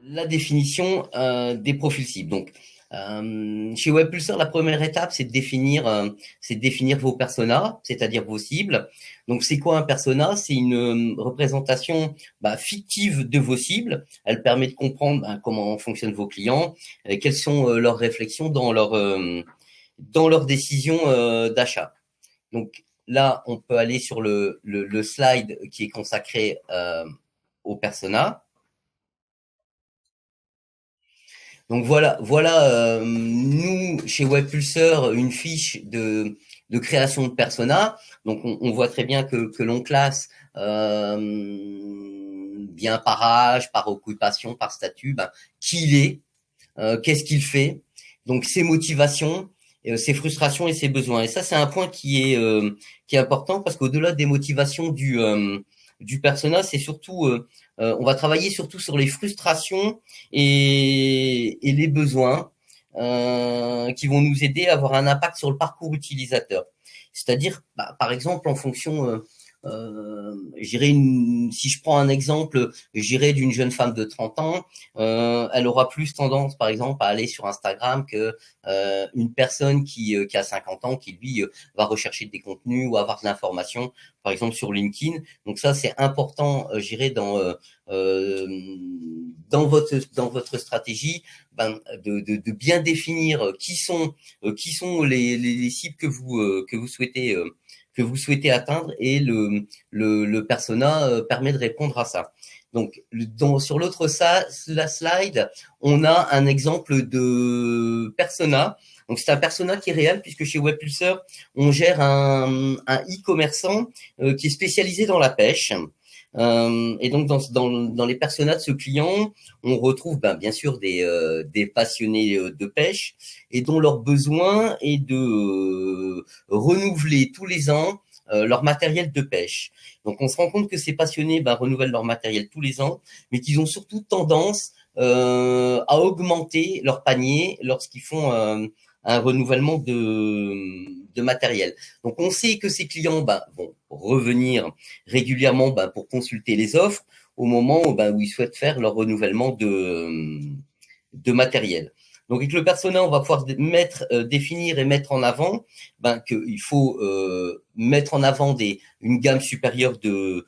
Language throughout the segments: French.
la définition des profils cibles. Donc, chez Webpulsar, la première étape, c'est de définir vos personas, c'est-à-dire vos cibles. Donc, c'est quoi un persona? C'est une représentation fictive de vos cibles. Elle permet de comprendre comment fonctionnent vos clients, quelles sont leurs réflexions dans leurs décisions d'achat. Donc là, on peut aller sur le slide qui est consacré au persona. Donc voilà, nous chez Webpulsar, une fiche de création de persona. Donc on voit très bien que l'on classe bien par âge, par occupation, par statut, qui il est, qu'est-ce qu'il fait, donc ses motivations, ses frustrations et ses besoins. Et ça, c'est un point qui est important parce qu'au-delà des motivations du persona, c'est surtout on va travailler surtout sur les frustrations et les besoins qui vont nous aider à avoir un impact sur le parcours utilisateur. C'est-à-dire, par exemple, en fonction si je prends un exemple, j'irai d'une jeune femme de 30 ans, elle aura plus tendance, par exemple, à aller sur Instagram que une personne qui a 50 ans, qui lui va rechercher des contenus ou avoir de l'information, par exemple sur LinkedIn. Donc ça, c'est important, j'irai dans votre stratégie, de bien définir qui sont les cibles que vous souhaitez atteindre, et le persona permet de répondre à ça. Donc, sur l'autre slide, on a un exemple de persona. Donc, c'est un persona qui est réel, puisque chez Webpulsar, on gère un e-commerçant qui est spécialisé dans la pêche. Et donc, dans les personas de ce client, on retrouve bien sûr des passionnés de pêche, et dont leur besoin est de renouveler tous les ans leur matériel de pêche. Donc, on se rend compte que ces passionnés renouvellent leur matériel tous les ans, mais qu'ils ont surtout tendance à augmenter leur panier lorsqu'ils font un renouvellement de matériel. Donc, on sait que ces clients vont revenir régulièrement pour consulter les offres au moment où ils souhaitent faire leur renouvellement de matériel. Donc, avec le persona, on va pouvoir définir et mettre en avant qu'il faut mettre en avant une gamme supérieure de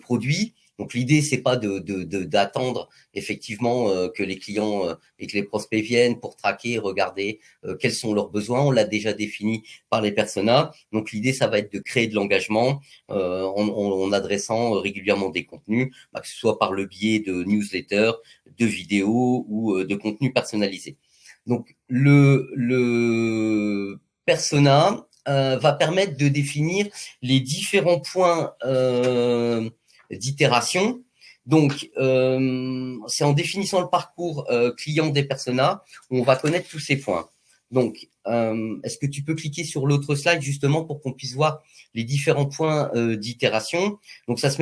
produits. Donc, l'idée, c'est pas d'attendre effectivement que les clients et que les prospects viennent pour traquer, regarder quels sont leurs besoins. On l'a déjà défini par les personas. Donc, l'idée, ça va être de créer de l'engagement en adressant régulièrement des contenus, que ce soit par le biais de newsletters, de vidéos ou de contenus personnalisés. Donc, le persona va permettre de définir les différents points d'itération. Donc, c'est en définissant le parcours client des personas où on va connaître tous ces points. Donc, est-ce que tu peux cliquer sur l'autre slide justement pour qu'on puisse voir les différents points d'itération? Donc, ça se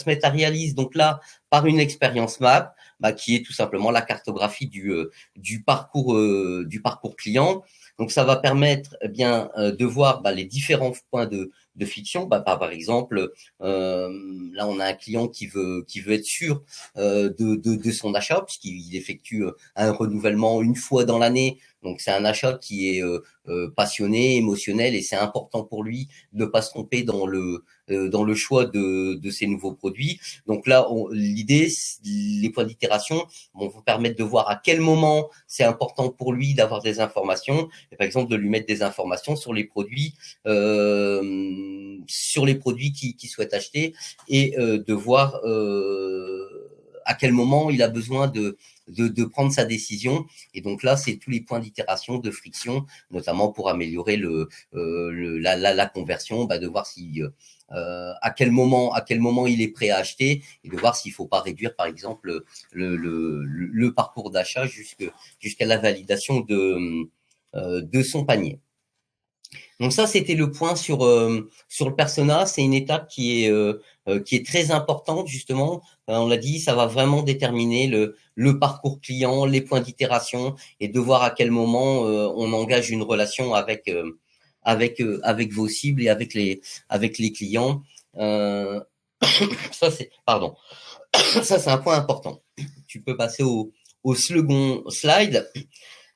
matérialise donc là par une expérience map, qui est tout simplement la cartographie du parcours client. Donc, ça va permettre de voir les différents points de friction. Par exemple, là, on a un client qui veut être sûr de son achat, puisqu'il effectue un renouvellement une fois dans l'année. Donc, c'est un achat qui est passionné, émotionnel, et c'est important pour lui de ne pas se tromper dans le choix de ces nouveaux produits. Donc là, l'idée, les points d'itération vont vous permettre de voir à quel moment c'est important pour lui d'avoir des informations, et par exemple de lui mettre des informations sur les produits qu'il souhaite acheter, et de voir à quel moment il a besoin de prendre sa décision. Et donc là, c'est tous les points d'itération, de friction, notamment pour améliorer la conversion, de voir si à quel moment il est prêt à acheter, et de voir s'il ne faut pas réduire, par exemple, le parcours d'achat jusqu'à la validation de son panier. Donc ça, c'était le point sur le persona. C'est une étape qui est très importante, justement. On l'a dit, ça va vraiment déterminer le parcours client, les points d'itération, et de voir à quel moment on engage une relation avec vos cibles et avec les clients. Ça, c'est un point important. tu peux passer au second slide.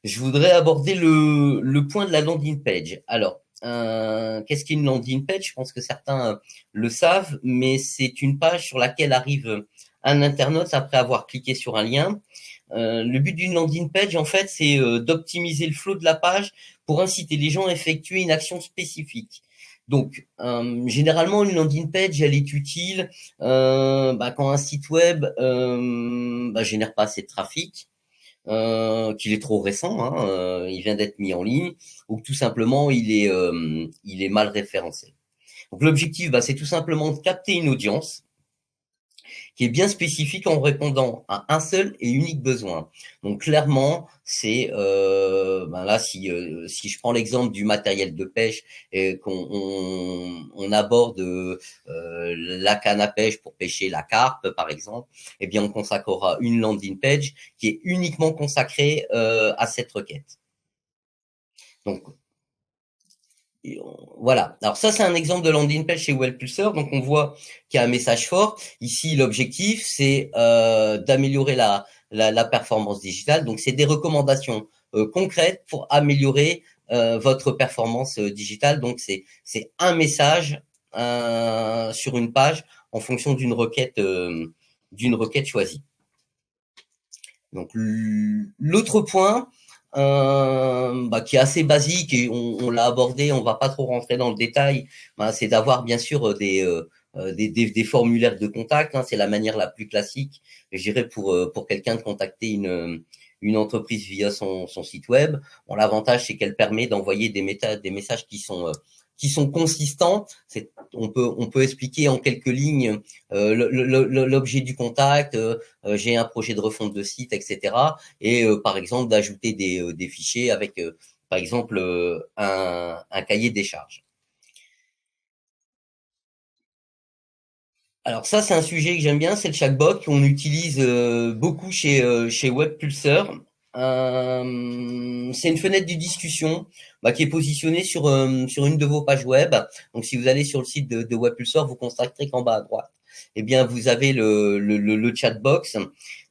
Je voudrais aborder le point de la landing page. Alors, qu'est-ce qu'une landing page? Je pense que certains le savent, mais c'est une page sur laquelle arrive un internaute après avoir cliqué sur un lien. Le but d'une landing page, en fait, c'est d'optimiser le flow de la page pour inciter les gens à effectuer une action spécifique. Donc, généralement, une landing page, elle est utile quand un site web génère pas assez de trafic, qu'il est trop récent, hein, il vient d'être mis en ligne, ou que tout simplement il est mal référencé. Donc l'objectif, c'est tout simplement de capter une audience qui est bien spécifique en répondant à un seul et unique besoin. Donc clairement, c'est là si je prends l'exemple du matériel de pêche et qu'on aborde la canne à pêche pour pêcher la carpe par exemple, eh bien on consacrera une landing page qui est uniquement consacrée à cette requête. Donc voilà. Alors ça, c'est un exemple de landing page chez Webpulsar. Donc on voit qu'il y a un message fort. Ici, l'objectif, c'est d'améliorer la performance digitale. Donc c'est des recommandations concrètes pour améliorer votre performance digitale. Donc c'est un message sur une page en fonction d'une requête choisie. Donc l'autre point, qui est assez basique et on l'a abordé, on va pas trop rentrer dans le détail, c'est d'avoir bien sûr des formulaires de contact, hein, c'est la manière la plus classique, je dirais pour quelqu'un de contacter une entreprise via son site web. Bon, l'avantage c'est qu'elle permet d'envoyer des messages qui sont consistants. On peut expliquer en quelques lignes l'objet du contact, j'ai un projet de refonte de site, etc. Et par exemple d'ajouter des fichiers avec par exemple un cahier des charges. Alors ça, c'est un sujet que j'aime bien, c'est le chatbot qu'on utilise beaucoup chez Webpulsar. C'est une fenêtre de discussion qui est positionnée sur une de vos pages web. Donc si vous allez sur le site de Webpulsar, vous constaterez qu'en bas à droite, eh bien vous avez le chatbox.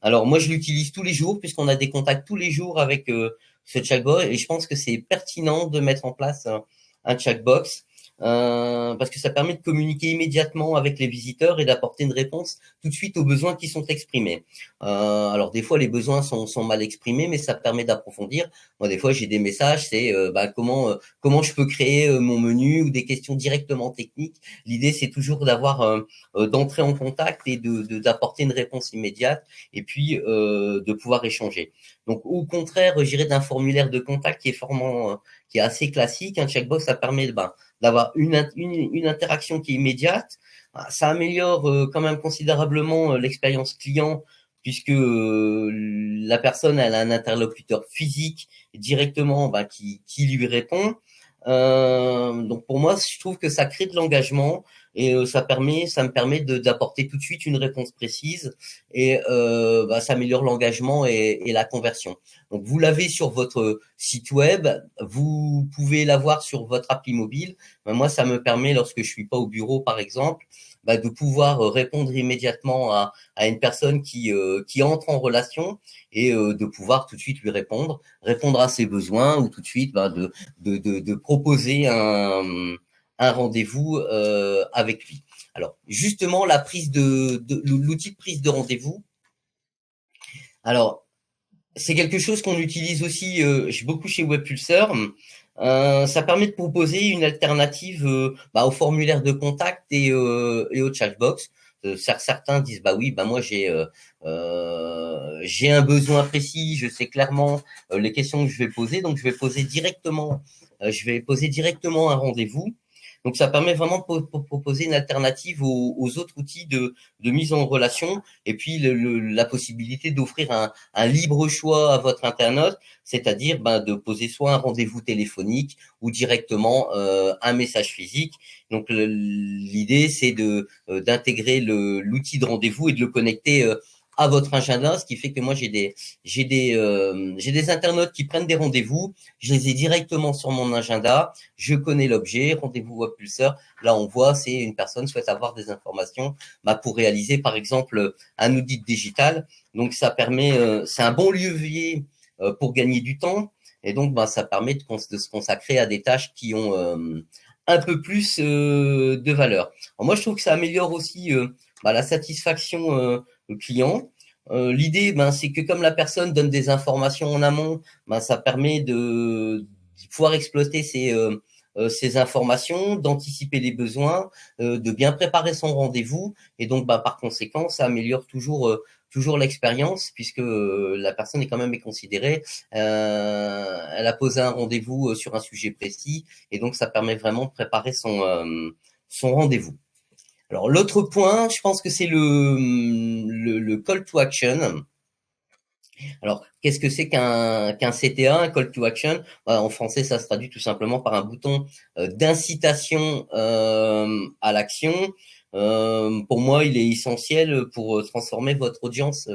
Alors moi je l'utilise tous les jours puisqu'on a des contacts tous les jours avec ce chatbot et je pense que c'est pertinent de mettre en place un chatbox. Parce que ça permet de communiquer immédiatement avec les visiteurs et d'apporter une réponse tout de suite aux besoins qui sont exprimés. Alors des fois les besoins sont mal exprimés, mais ça permet d'approfondir. Moi des fois j'ai des messages, c'est comment je peux créer mon menu ou des questions directement techniques. L'idée c'est toujours d'avoir d'entrer en contact et d'apporter une réponse immédiate et puis de pouvoir échanger. Donc au contraire, je dirais d'un formulaire de contact qui est assez classique, un checkbox ça permet d'avoir une interaction qui est immédiate. Ça améliore quand même considérablement l'expérience client puisque la personne elle a un interlocuteur physique directement qui lui répond. Donc pour moi, je trouve que ça crée de l'engagement et ça me permet d'apporter tout de suite une réponse précise et ça améliore l'engagement et la conversion. Donc vous l'avez sur votre site web, vous pouvez l'avoir sur votre appli mobile. Moi, ça me permet, lorsque je suis pas au bureau, par exemple, de pouvoir répondre immédiatement à une personne qui entre en relation et de pouvoir tout de suite lui répondre à ses besoins ou tout de suite de proposer un rendez-vous avec lui. Alors justement la prise l'outil de prise de rendez-vous. Alors c'est quelque chose qu'on utilise aussi beaucoup chez Webpulsar. Ça permet de proposer une alternative au formulaire de contact et au chatbox. Certains disent oui, moi j'ai un besoin précis, je sais clairement les questions que je vais poser, donc je vais poser directement un rendez-vous. Donc ça permet vraiment de proposer une alternative aux autres outils de mise en relation et puis la possibilité d'offrir un libre choix à votre internaute, c'est-à-dire de poser soit un rendez-vous téléphonique ou directement un message physique. Donc l'idée c'est d'intégrer l'outil de rendez-vous et de le connecter à votre agenda, ce qui fait que moi j'ai des internautes qui prennent des rendez-vous, je les ai directement sur mon agenda, je connais l'objet, rendez-vous web pulseur. Là, on voit, c'est une personne souhaite avoir des informations pour réaliser, par exemple, un audit digital. Donc, ça permet, c'est un bon levier pour gagner du temps. Et donc, ça permet de se consacrer à des tâches qui ont un peu plus de valeur. Alors moi, je trouve que ça améliore aussi la satisfaction client. L'idée, c'est que comme la personne donne des informations en amont, ça permet de pouvoir exploiter ces informations, d'anticiper les besoins, de bien préparer son rendez-vous, et donc par conséquent, ça améliore toujours l'expérience, puisque la personne est quand même considérée. Elle a posé un rendez-vous sur un sujet précis, et donc ça permet vraiment de préparer son rendez-vous. Alors l'autre point, je pense que c'est le call to action. Alors, qu'est-ce que c'est qu'un CTA, un call to action? En français, ça se traduit tout simplement par un bouton d'incitation à l'action. Pour moi, il est essentiel pour transformer votre audience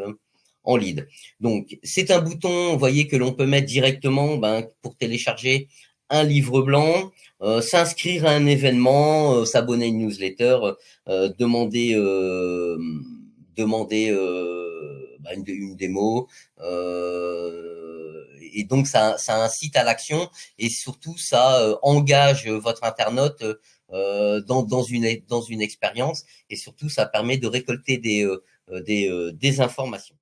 en lead. Donc, c'est un bouton, vous voyez, que l'on peut mettre directement pour télécharger un livre blanc, s'inscrire à un événement, s'abonner à une newsletter, demander une démo, et donc ça incite à l'action, et surtout ça engage votre internaute dans une expérience, et surtout ça permet de récolter des informations.